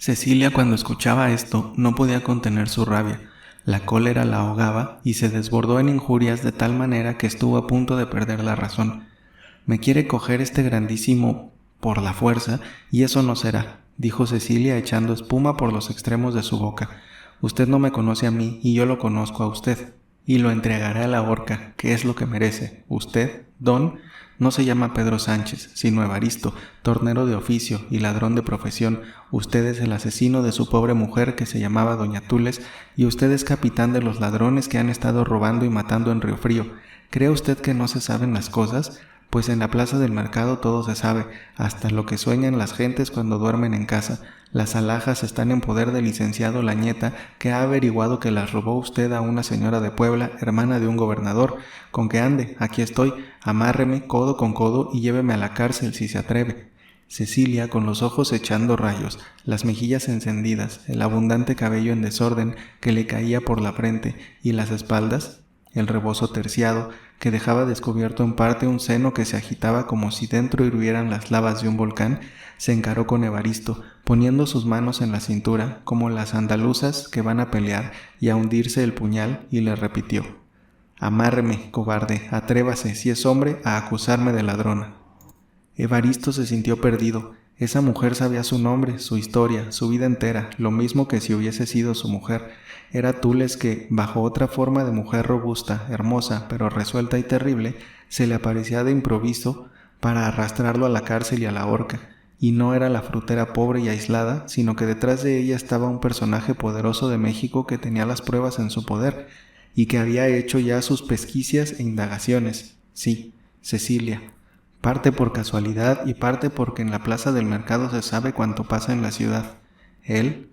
Cecilia, cuando escuchaba esto, no podía contener su rabia. La cólera la ahogaba y se desbordó en injurias de tal manera que estuvo a punto de perder la razón. «Me quiere coger este grandísimo por la fuerza, y eso no será», dijo Cecilia echando espuma por los extremos de su boca. «Usted no me conoce a mí y yo lo conozco a usted, y lo entregaré a la horca, que es lo que merece. Usted, don, no se llama Pedro Sánchez, sino Evaristo, tornero de oficio y ladrón de profesión. Usted es el asesino de su pobre mujer que se llamaba Doña Tules, y usted es capitán de los ladrones que han estado robando y matando en Río Frío. ¿Cree usted que no se saben las cosas? Pues en la plaza del mercado todo se sabe, hasta lo que sueñan las gentes cuando duermen en casa. Las alhajas están en poder del licenciado Lañeta, que ha averiguado que las robó usted a una señora de Puebla, hermana de un gobernador. Con que ande, aquí estoy, amárreme codo con codo y lléveme a la cárcel si se atreve». Cecilia, con los ojos echando rayos, las mejillas encendidas, el abundante cabello en desorden que le caía por la frente y las espaldas, el rebozo terciado que dejaba descubierto en parte un seno que se agitaba como si dentro hirvieran las lavas de un volcán, se encaró con Evaristo, poniendo sus manos en la cintura como las andaluzas que van a pelear y a hundirse el puñal, y le repitió: «Amárreme, cobarde, atrévase, si es hombre, a acusarme de ladrona». Evaristo se sintió perdido. Esa mujer sabía su nombre, su historia, su vida entera, lo mismo que si hubiese sido su mujer. Era Tules que, bajo otra forma de mujer robusta, hermosa, pero resuelta y terrible, se le aparecía de improviso para arrastrarlo a la cárcel y a la horca. Y no era la frutera pobre y aislada, sino que detrás de ella estaba un personaje poderoso de México que tenía las pruebas en su poder, y que había hecho ya sus pesquisas e indagaciones. Sí, Cecilia. Parte por casualidad y parte porque en la plaza del mercado se sabe cuánto pasa en la ciudad. Él,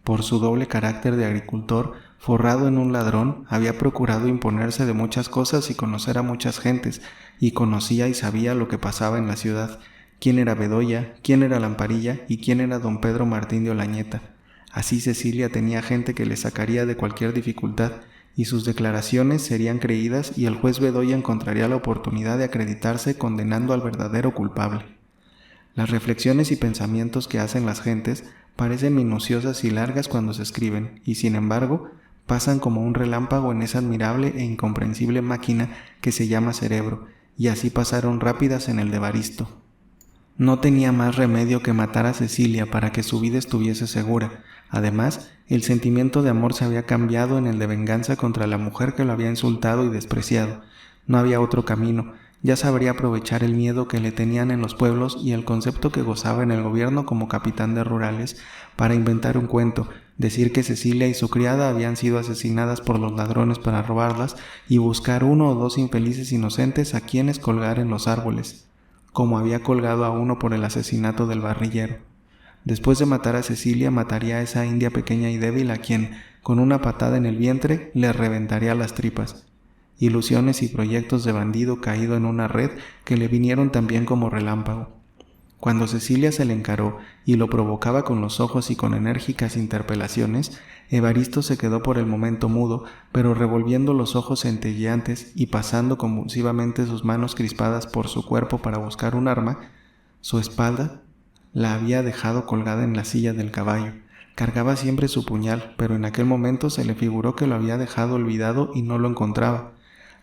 por su doble carácter de agricultor, forrado en un ladrón, había procurado imponerse de muchas cosas y conocer a muchas gentes, y conocía y sabía lo que pasaba en la ciudad, quién era Bedoya, quién era Lamparilla y quién era don Pedro Martín de Olañeta. Así Cecilia tenía gente que le sacaría de cualquier dificultad, y sus declaraciones serían creídas y el juez Bedoya encontraría la oportunidad de acreditarse condenando al verdadero culpable. Las reflexiones y pensamientos que hacen las gentes parecen minuciosas y largas cuando se escriben, y sin embargo pasan como un relámpago en esa admirable e incomprensible máquina que se llama cerebro, y así pasaron rápidas en el de Evaristo. No tenía más remedio que matar a Cecilia para que su vida estuviese segura. Además, el sentimiento de amor se había cambiado en el de venganza contra la mujer que lo había insultado y despreciado. No había otro camino. Ya sabría aprovechar el miedo que le tenían en los pueblos y el concepto que gozaba en el gobierno como capitán de rurales para inventar un cuento, decir que Cecilia y su criada habían sido asesinadas por los ladrones para robarlas y buscar uno o dos infelices inocentes a quienes colgar en los árboles, como había colgado a uno por el asesinato del barrillero. Después de matar a Cecilia, mataría a esa india pequeña y débil a quien, con una patada en el vientre, le reventaría las tripas. Ilusiones y proyectos de bandido caído en una red que le vinieron también como relámpago. Cuando Cecilia se le encaró y lo provocaba con los ojos y con enérgicas interpelaciones, Evaristo se quedó por el momento mudo, pero revolviendo los ojos centelleantes y pasando convulsivamente sus manos crispadas por su cuerpo para buscar un arma, su espalda la había dejado colgada en la silla del caballo. Cargaba siempre su puñal, pero en aquel momento se le figuró que lo había dejado olvidado y no lo encontraba.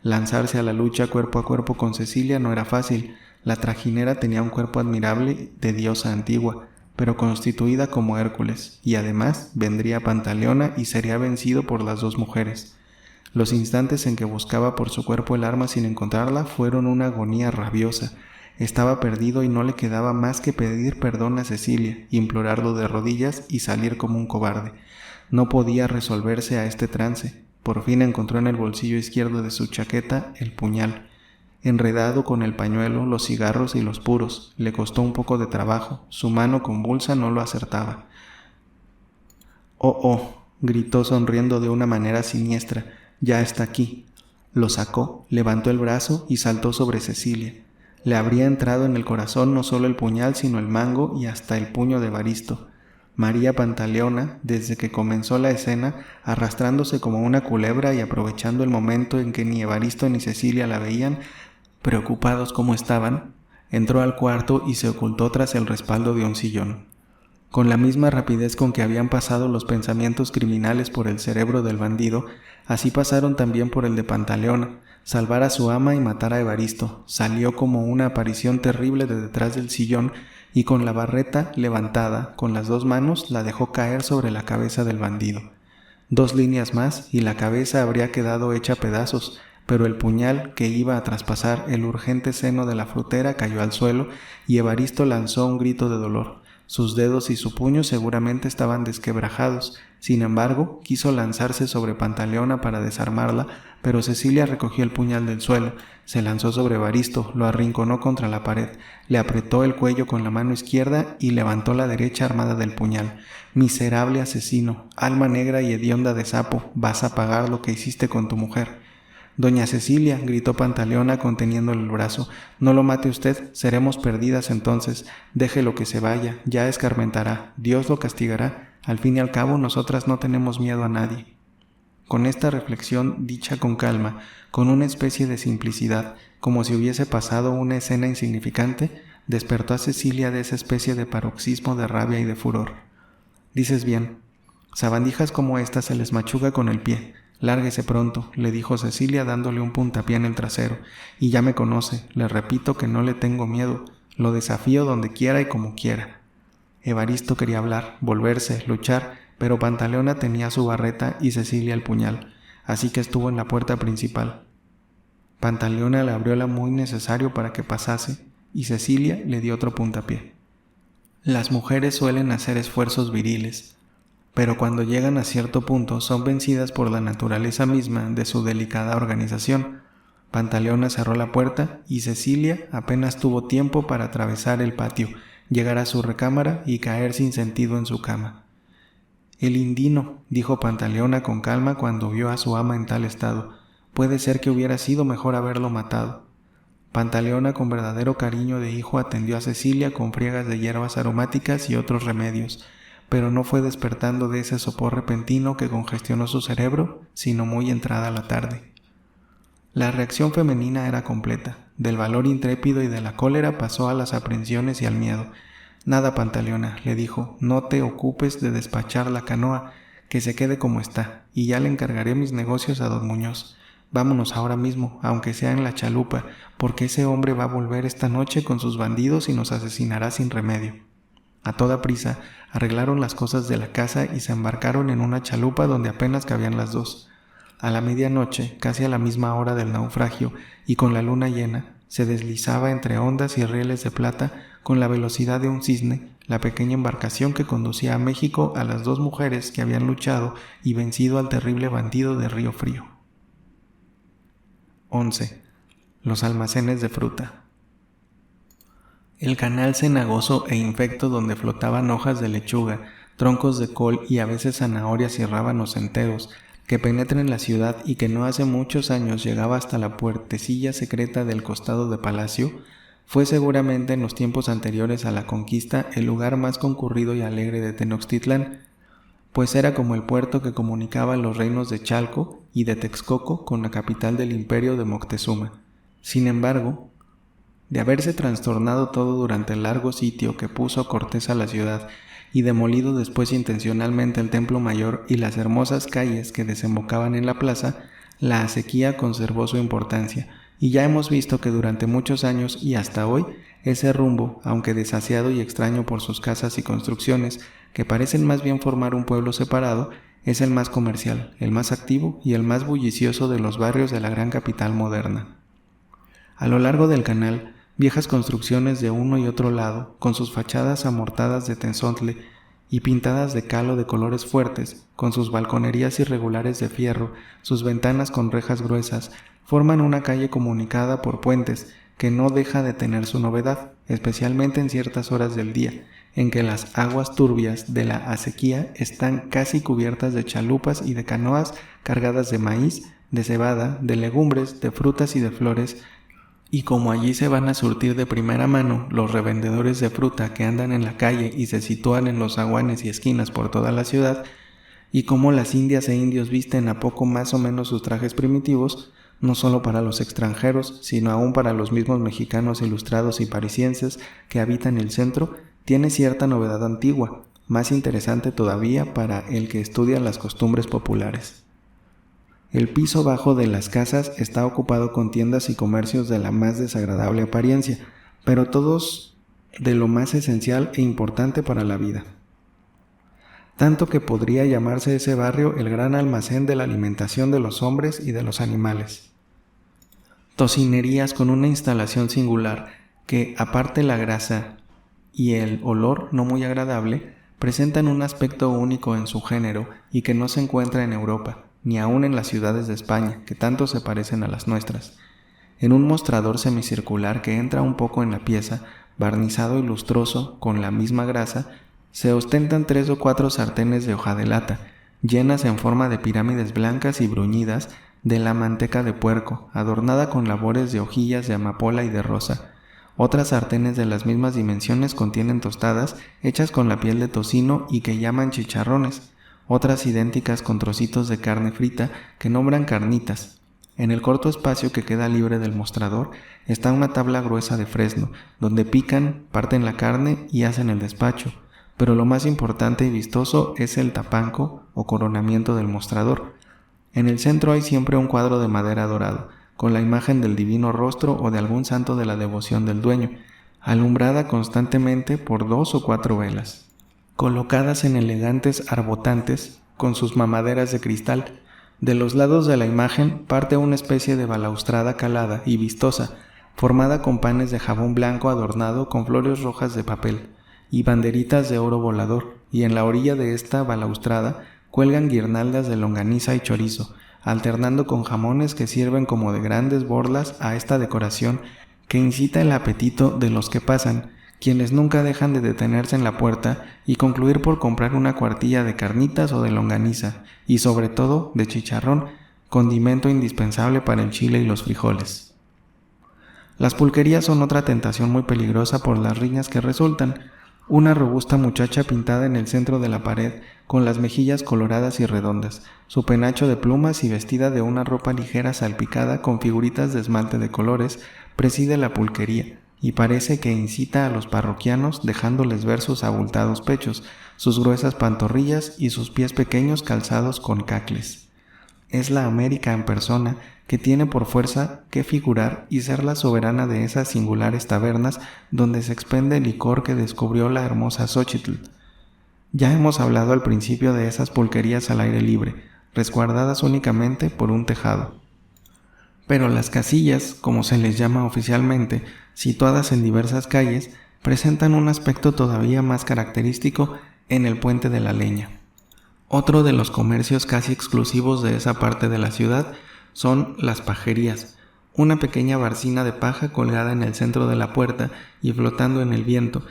Lanzarse a la lucha cuerpo a cuerpo con Cecilia no era fácil. La trajinera tenía un cuerpo admirable de diosa antigua, pero constituida como Hércules, y además vendría Pantaleona y sería vencido por las dos mujeres. Los instantes en que buscaba por su cuerpo el arma sin encontrarla fueron una agonía rabiosa. Estaba perdido y no le quedaba más que pedir perdón a Cecilia, implorarlo de rodillas y salir como un cobarde. No podía resolverse a este trance. Por fin encontró en el bolsillo izquierdo de su chaqueta el puñal. Enredado con el pañuelo, los cigarros y los puros. Le costó un poco de trabajo. Su mano convulsa no lo acertaba. «Oh, oh», gritó sonriendo de una manera siniestra. «Ya está aquí». Lo sacó, levantó el brazo y saltó sobre Cecilia. Le habría entrado en el corazón no solo el puñal, sino el mango y hasta el puño de Evaristo. María Pantaleona, desde que comenzó la escena, arrastrándose como una culebra y aprovechando el momento en que ni Evaristo ni Cecilia la veían, preocupados como estaban, entró al cuarto y se ocultó tras el respaldo de un sillón. Con la misma rapidez con que habían pasado los pensamientos criminales por el cerebro del bandido, así pasaron también por el de Pantaleona. Salvar a su ama y matar a Evaristo. Salió como una aparición terrible de detrás del sillón y con la barreta levantada, con las dos manos, la dejó caer sobre la cabeza del bandido. 2 líneas más y la cabeza habría quedado hecha pedazos, pero el puñal que iba a traspasar el urgente seno de la frutera cayó al suelo y Evaristo lanzó un grito de dolor. Sus dedos y su puño seguramente estaban desquebrajados. Sin embargo, quiso lanzarse sobre Pantaleona para desarmarla, pero Cecilia recogió el puñal del suelo, se lanzó sobre Evaristo, lo arrinconó contra la pared, le apretó el cuello con la mano izquierda y levantó la derecha armada del puñal. «Miserable asesino, alma negra y hedionda de sapo, vas a pagar lo que hiciste con tu mujer». «Doña Cecilia», gritó Pantaleona conteniéndole el brazo, «no lo mate usted, seremos perdidas entonces. Déjelo que se vaya, ya escarmentará, Dios lo castigará. Al fin y al cabo, nosotras no tenemos miedo a nadie». Con esta reflexión, dicha con calma, con una especie de simplicidad, como si hubiese pasado una escena insignificante, despertó a Cecilia de esa especie de paroxismo de rabia y de furor. «Dices bien, sabandijas como esta se les machuca con el pie. Lárguese pronto», le dijo Cecilia dándole un puntapié en el trasero, «y ya me conoce, le repito que no le tengo miedo, lo desafío donde quiera y como quiera». Evaristo quería hablar, volverse, luchar, pero Pantaleona tenía su barreta y Cecilia el puñal, así que estuvo en la puerta principal. Pantaleona le abrió la muy necesario para que pasase, y Cecilia le dio otro puntapié. Las mujeres suelen hacer esfuerzos viriles, pero cuando llegan a cierto punto son vencidas por la naturaleza misma de su delicada organización. Pantaleona cerró la puerta y Cecilia apenas tuvo tiempo para atravesar el patio, llegar a su recámara y caer sin sentido en su cama. «El indino», dijo Pantaleona con calma cuando vio a su ama en tal estado, «puede ser que hubiera sido mejor haberlo matado». Pantaleona con verdadero cariño de hijo atendió a Cecilia con friegas de hierbas aromáticas y otros remedios, pero no fue despertando de ese sopor repentino que congestionó su cerebro, sino muy entrada la tarde. La reacción femenina era completa. Del valor intrépido y de la cólera pasó a las aprensiones y al miedo. «Nada, Pantaleona», le dijo, «no te ocupes de despachar la canoa, que se quede como está, y ya le encargaré mis negocios a don Muñoz. Vámonos ahora mismo, aunque sea en la chalupa, porque ese hombre va a volver esta noche con sus bandidos y nos asesinará sin remedio». A toda prisa, arreglaron las cosas de la casa y se embarcaron en una chalupa donde apenas cabían las dos. A la medianoche, casi a la misma hora del naufragio, y con la luna llena, se deslizaba entre ondas y rieles de plata, con la velocidad de un cisne, la pequeña embarcación que conducía a México a las 2 mujeres que habían luchado y vencido al terrible bandido de Río Frío. 11. Los almacenes de fruta. El canal cenagoso e infecto donde flotaban hojas de lechuga, troncos de col y a veces zanahorias y rábanos enteros, que penetra en la ciudad y que no hace muchos años llegaba hasta la puertecilla secreta del costado de Palacio, fue seguramente en los tiempos anteriores a la conquista el lugar más concurrido y alegre de Tenochtitlán, pues era como el puerto que comunicaba los reinos de Chalco y de Texcoco con la capital del imperio de Moctezuma. Sin embargo, de haberse trastornado todo durante el largo sitio que puso Cortés a la ciudad y demolido después intencionalmente el templo mayor y las hermosas calles que desembocaban en la plaza, la acequia conservó su importancia, y ya hemos visto que durante muchos años y hasta hoy, ese rumbo, aunque desasiado y extraño por sus casas y construcciones, que parecen más bien formar un pueblo separado, es el más comercial, el más activo y el más bullicioso de los barrios de la gran capital moderna. A lo largo del canal, viejas construcciones de uno y otro lado, con sus fachadas amortadas de tenzontle y pintadas de cal de colores fuertes, con sus balconerías irregulares de fierro, sus ventanas con rejas gruesas, forman una calle comunicada por puentes que no deja de tener su novedad, especialmente en ciertas horas del día, en que las aguas turbias de la acequia están casi cubiertas de chalupas y de canoas cargadas de maíz, de cebada, de legumbres, de frutas y de flores, y como allí se van a surtir de primera mano los revendedores de fruta que andan en la calle y se sitúan en los zaguanes y esquinas por toda la ciudad, y como las indias e indios visten a poco más o menos sus trajes primitivos, no solo para los extranjeros, sino aún para los mismos mexicanos ilustrados y parisienses que habitan el centro, tiene cierta novedad antigua, más interesante todavía para el que estudia las costumbres populares. El piso bajo de las casas está ocupado con tiendas y comercios de la más desagradable apariencia, pero todos de lo más esencial e importante para la vida. Tanto que podría llamarse ese barrio el gran almacén de la alimentación de los hombres y de los animales. Tocinerías con una instalación singular que, aparte la grasa y el olor no muy agradable, presentan un aspecto único en su género y que no se encuentra en Europa, ni aun en las ciudades de España, que tanto se parecen a las nuestras. En un mostrador semicircular que entra un poco en la pieza, barnizado y lustroso, con la misma grasa, se ostentan 3 o 4 sartenes de hoja de lata, llenas en forma de pirámides blancas y bruñidas de la manteca de puerco, adornada con labores de hojillas de amapola y de rosa. Otras sartenes de las mismas dimensiones contienen tostadas hechas con la piel de tocino y que llaman chicharrones, otras idénticas con trocitos de carne frita que nombran carnitas. En el corto espacio que queda libre del mostrador está una tabla gruesa de fresno, donde pican, parten la carne y hacen el despacho, pero lo más importante y vistoso es el tapanco o coronamiento del mostrador. En el centro hay siempre un cuadro de madera dorado, con la imagen del divino rostro o de algún santo de la devoción del dueño, alumbrada constantemente por 2 o 4 velas, colocadas en elegantes arbotantes con sus mamaderas de cristal. De los lados de la imagen parte una especie de balaustrada calada y vistosa, formada con panes de jabón blanco adornado con flores rojas de papel y banderitas de oro volador, y en la orilla de esta balaustrada cuelgan guirnaldas de longaniza y chorizo, alternando con jamones que sirven como de grandes borlas a esta decoración que incita el apetito de los que pasan, quienes nunca dejan de detenerse en la puerta y concluir por comprar una cuartilla de carnitas o de longaniza, y sobre todo de chicharrón, condimento indispensable para el chile y los frijoles. Las pulquerías son otra tentación muy peligrosa por las riñas que resultan. Una robusta muchacha pintada en el centro de la pared, con las mejillas coloradas y redondas, su penacho de plumas y vestida de una ropa ligera salpicada con figuritas de esmalte de colores, preside la pulquería, y parece que incita a los parroquianos dejándoles ver sus abultados pechos, sus gruesas pantorrillas y sus pies pequeños calzados con cacles. Es la América en persona, que tiene por fuerza que figurar y ser la soberana de esas singulares tabernas donde se expende el licor que descubrió la hermosa Xóchitl. Ya hemos hablado al principio de esas pulquerías al aire libre, resguardadas únicamente por un tejado. Pero las casillas, como se les llama oficialmente, situadas en diversas calles, presentan un aspecto todavía más característico en el Puente de la Leña. Otro de los comercios casi exclusivos de esa parte de la ciudad son las pajerías, una pequeña barcina de paja colgada en el centro de la puerta y flotando en el viento.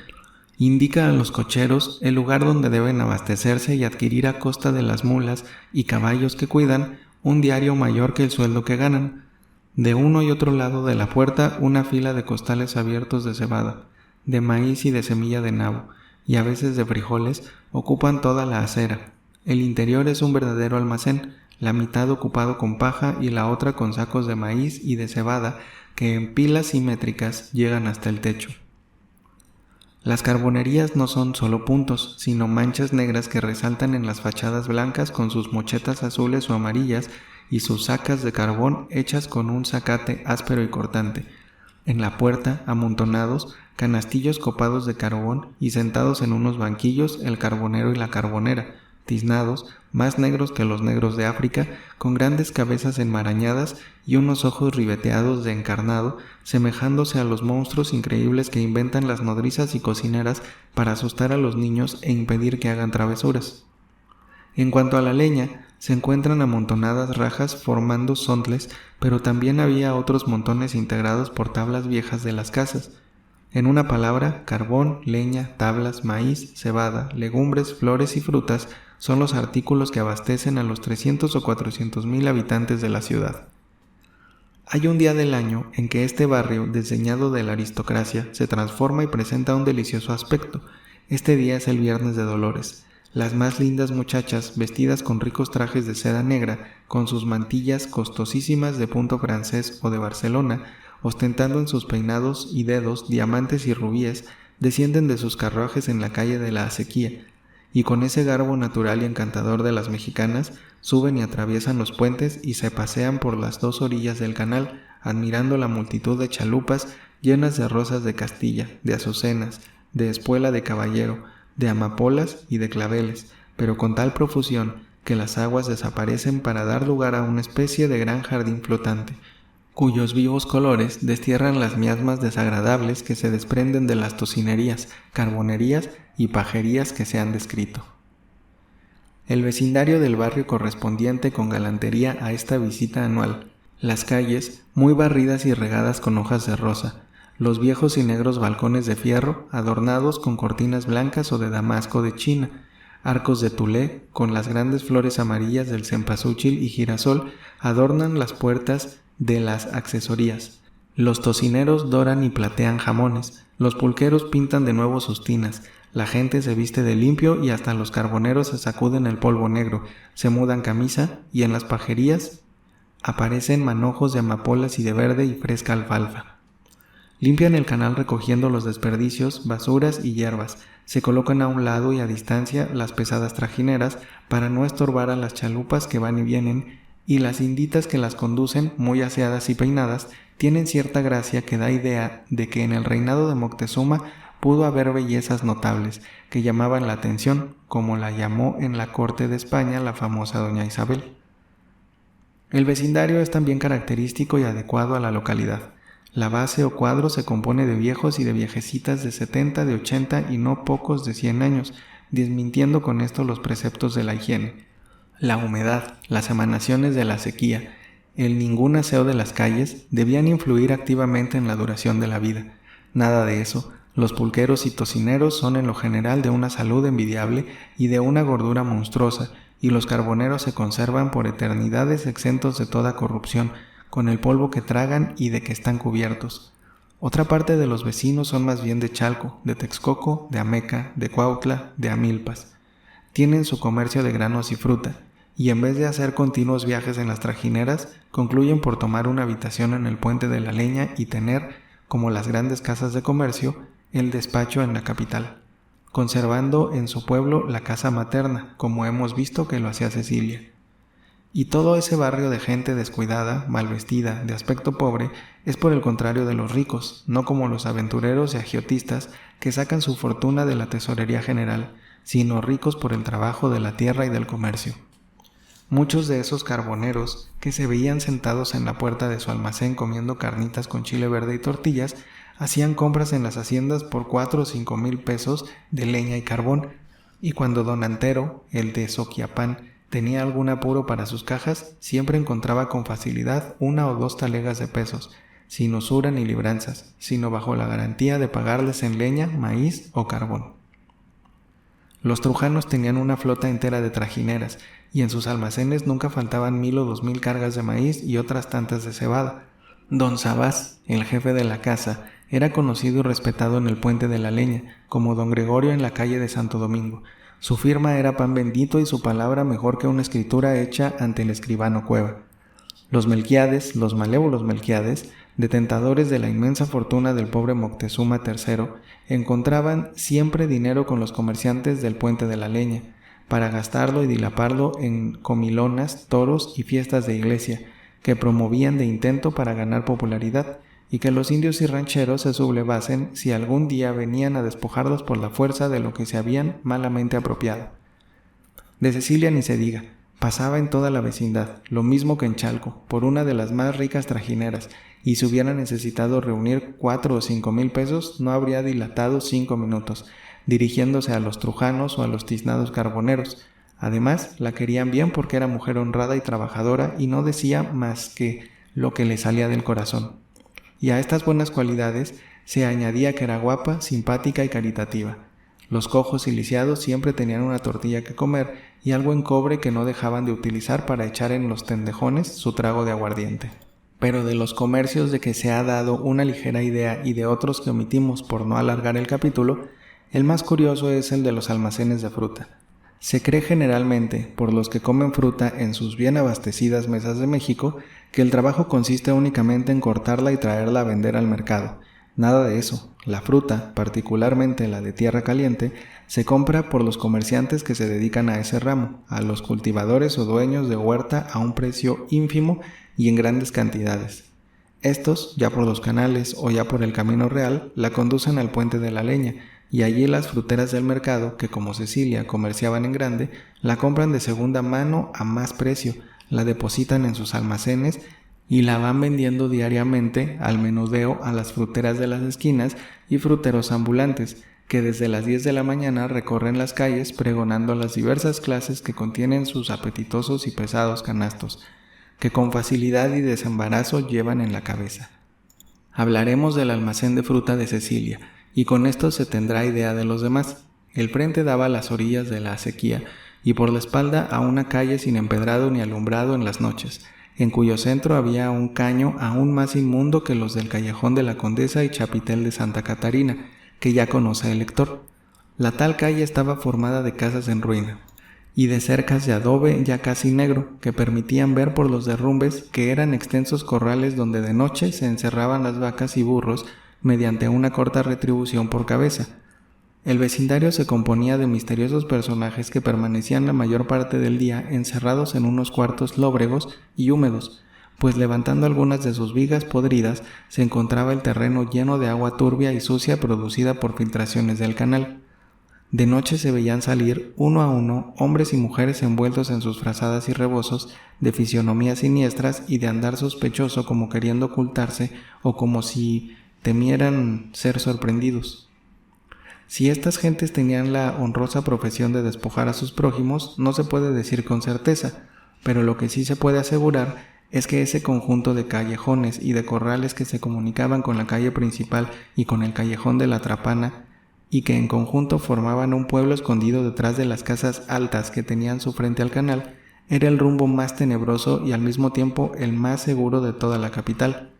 Indica a los cocheros el lugar donde deben abastecerse y adquirir a costa de las mulas y caballos que cuidan un diario mayor que el sueldo que ganan. De uno y otro lado de la puerta una fila de costales abiertos de cebada, de maíz y de semilla de nabo, y a veces de frijoles, ocupan toda la acera. El interior es un verdadero almacén, la mitad ocupado con paja y la otra con sacos de maíz y de cebada que en pilas simétricas llegan hasta el techo. Las carbonerías no son solo puntos, sino manchas negras que resaltan en las fachadas blancas con sus mochetas azules o amarillas y sus sacas de carbón hechas con un zacate áspero y cortante. En la puerta, amontonados, canastillos copados de carbón y sentados en unos banquillos el carbonero y la carbonera, tiznados, más negros que los negros de África, con grandes cabezas enmarañadas y unos ojos ribeteados de encarnado, semejándose a los monstruos increíbles que inventan las nodrizas y cocineras para asustar a los niños e impedir que hagan travesuras. En cuanto a la leña, se encuentran amontonadas rajas formando sontles, pero también había otros montones integrados por tablas viejas de las casas. En una palabra, carbón, leña, tablas, maíz, cebada, legumbres, flores y frutas son los artículos que abastecen a los 300 o 400 mil habitantes de la ciudad. Hay un día del año en que este barrio, desdeñado de la aristocracia, se transforma y presenta un delicioso aspecto. Este día es el Viernes de Dolores. Las más lindas muchachas, vestidas con ricos trajes de seda negra, con sus mantillas costosísimas de punto francés o de Barcelona, ostentando en sus peinados y dedos diamantes y rubíes, descienden de sus carruajes en la calle de la Acequia, y con ese garbo natural y encantador de las mexicanas, suben y atraviesan los puentes y se pasean por las dos orillas del canal, admirando la multitud de chalupas llenas de rosas de Castilla, de azucenas, de espuela de caballero, de amapolas y de claveles, pero con tal profusión que las aguas desaparecen para dar lugar a una especie de gran jardín flotante, cuyos vivos colores destierran las miasmas desagradables que se desprenden de las tocinerías, carbonerías y pajerías que se han descrito. El vecindario del barrio correspondiente con galantería a esta visita anual, las calles muy barridas y regadas con hojas de rosa, los viejos y negros balcones de fierro adornados con cortinas blancas o de damasco de China, arcos de tulé con las grandes flores amarillas del cempasúchil y girasol adornan las puertas de las accesorías. Los tocineros doran y platean jamones, los pulqueros pintan de nuevo sus tinas, la gente se viste de limpio y hasta los carboneros se sacuden el polvo negro, se mudan camisa y en las pajerías aparecen manojos de amapolas y de verde y fresca alfalfa. Limpian el canal recogiendo los desperdicios, basuras y hierbas, se colocan a un lado y a distancia las pesadas trajineras para no estorbar a las chalupas que van y vienen, y las inditas que las conducen, muy aseadas y peinadas, tienen cierta gracia que da idea de que en el reinado de Moctezuma pudo haber bellezas notables que llamaban la atención, como la llamó en la corte de España la famosa doña Isabel. El vecindario es también característico y adecuado a la localidad. La base o cuadro se compone de viejos y de viejecitas de 70, de 80 y no pocos de 100 años, desmintiendo con esto los preceptos de la higiene. La humedad, las emanaciones de la sequía, el ningún aseo de las calles debían influir activamente en la duración de la vida. Nada de eso. Los pulqueros y tocineros son en lo general de una salud envidiable y de una gordura monstruosa, y los carboneros se conservan por eternidades exentos de toda corrupción, con el polvo que tragan y de que están cubiertos. Otra parte de los vecinos son más bien de Chalco, de Texcoco, de Ameca, de Cuautla, de Amilpas. Tienen su comercio de granos y fruta, y en vez de hacer continuos viajes en las trajineras, concluyen por tomar una habitación en el Puente de la Leña y tener, como las grandes casas de comercio, el despacho en la capital, conservando en su pueblo la casa materna, como hemos visto que lo hacía Cecilia. Y todo ese barrio de gente descuidada, mal vestida, de aspecto pobre, es por el contrario de los ricos, no como los aventureros y agiotistas que sacan su fortuna de la tesorería general, sino ricos por el trabajo de la tierra y del comercio. Muchos de esos carboneros, que se veían sentados en la puerta de su almacén comiendo carnitas con chile verde y tortillas, hacían compras en las haciendas por 4 o 5 mil pesos de leña y carbón, y cuando don Antero, el de Soquiapán, tenía algún apuro para sus cajas, siempre encontraba con facilidad 1 o 2 talegas de pesos, sin usura ni libranzas, sino bajo la garantía de pagarles en leña, maíz o carbón. Los trujanos tenían una flota entera de trajineras, y en sus almacenes nunca faltaban 1000 o 2000 cargas de maíz y otras tantas de cebada. Don Sabás, el jefe de la casa, era conocido y respetado en el Puente de la Leña, como don Gregorio en la calle de Santo Domingo. Su firma era pan bendito y su palabra mejor que una escritura hecha ante el escribano Cueva. Los Melquiades, los malévolos Melquiades, detentadores de la inmensa fortuna del pobre Moctezuma III, encontraban siempre dinero con los comerciantes del Puente de la Leña, para gastarlo y dilaparlo en comilonas, toros y fiestas de iglesia, que promovían de intento para ganar popularidad, y que los indios y rancheros se sublevasen si algún día venían a despojarlos por la fuerza de lo que se habían malamente apropiado. De Cecilia ni se diga, pasaba en toda la vecindad, lo mismo que en Chalco, por una de las más ricas trajineras, y si hubiera necesitado reunir 4 o 5 mil pesos, no habría dilatado 5 minutos, dirigiéndose a los trujanos o a los tiznados carboneros. Además, la querían bien porque era mujer honrada y trabajadora y no decía más que lo que le salía del corazón. Y a estas buenas cualidades se añadía que era guapa, simpática y caritativa. Los cojos y lisiados siempre tenían una tortilla que comer y algo en cobre que no dejaban de utilizar para echar en los tendejones su trago de aguardiente. Pero de los comercios de que se ha dado una ligera idea y de otros que omitimos por no alargar el capítulo, el más curioso es el de los almacenes de fruta. Se cree generalmente, por los que comen fruta en sus bien abastecidas mesas de México, que el trabajo consiste únicamente en cortarla y traerla a vender al mercado. Nada de eso. La fruta, particularmente la de tierra caliente, Se compra por los comerciantes que se dedican a ese ramo, a los cultivadores o dueños de huerta a un precio ínfimo y en grandes cantidades. Estos, ya por los canales o ya por el camino real, la conducen al puente de la leña, y allí las fruteras del mercado, que como Cecilia comerciaban en grande, la compran de segunda mano a más precio, la depositan en sus almacenes y la van vendiendo diariamente al menudeo a las fruteras de las esquinas y fruteros ambulantes, que desde las 10 de la mañana recorren las calles pregonando las diversas clases que contienen sus apetitosos y pesados canastos, que con facilidad y desembarazo llevan en la cabeza. Hablaremos del almacén de fruta de Cecilia, y con esto se tendrá idea de los demás. El frente daba a las orillas de la acequia, y por la espalda a una calle sin empedrado ni alumbrado en las noches, en cuyo centro había un caño aún más inmundo que los del callejón de la Condesa y chapitel de Santa Catarina, que ya conoce el lector. La tal calle estaba formada de casas en ruina, y de cercas de adobe ya casi negro, que permitían ver por los derrumbes que eran extensos corrales donde de noche se encerraban las vacas y burros mediante una corta retribución por cabeza. El vecindario se componía de misteriosos personajes que permanecían la mayor parte del día encerrados en unos cuartos lóbregos y húmedos, pues levantando algunas de sus vigas podridas se encontraba el terreno lleno de agua turbia y sucia producida por filtraciones del canal. De noche se veían salir, uno a uno, hombres y mujeres envueltos en sus frazadas y rebozos, de fisionomías siniestras y de andar sospechoso como queriendo ocultarse o como si temieran ser sorprendidos. Si estas gentes tenían la honrosa profesión de despojar a sus prójimos, no se puede decir con certeza, pero lo que sí se puede asegurar es que ese conjunto de callejones y de corrales que se comunicaban con la calle principal y con el callejón de la Trapana, y que en conjunto formaban un pueblo escondido detrás de las casas altas que tenían su frente al canal, era el rumbo más tenebroso y al mismo tiempo el más seguro de toda la capital.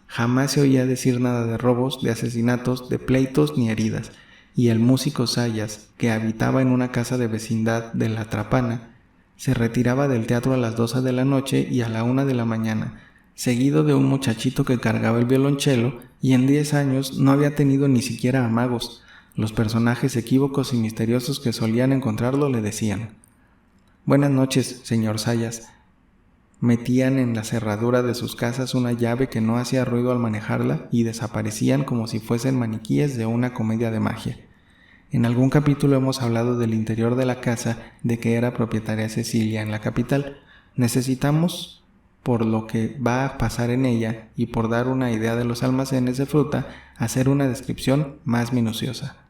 Jamás se oía decir nada de robos, de asesinatos, de pleitos ni heridas, y el músico Sayas, que habitaba en una casa de vecindad de la Trapana, se retiraba del teatro a las 12 de la noche y a la 1 de la mañana, seguido de un muchachito que cargaba el violonchelo y en 10 años no había tenido ni siquiera amagos. Los personajes equívocos y misteriosos que solían encontrarlo le decían: «Buenas noches, señor Sayas». Metían en la cerradura de sus casas una llave que no hacía ruido al manejarla y desaparecían como si fuesen maniquíes de una comedia de magia. En algún capítulo hemos hablado del interior de la casa de que era propietaria Cecilia en la capital. Necesitamos, por lo que va a pasar en ella y por dar una idea de los almacenes de fruta, hacer una descripción más minuciosa.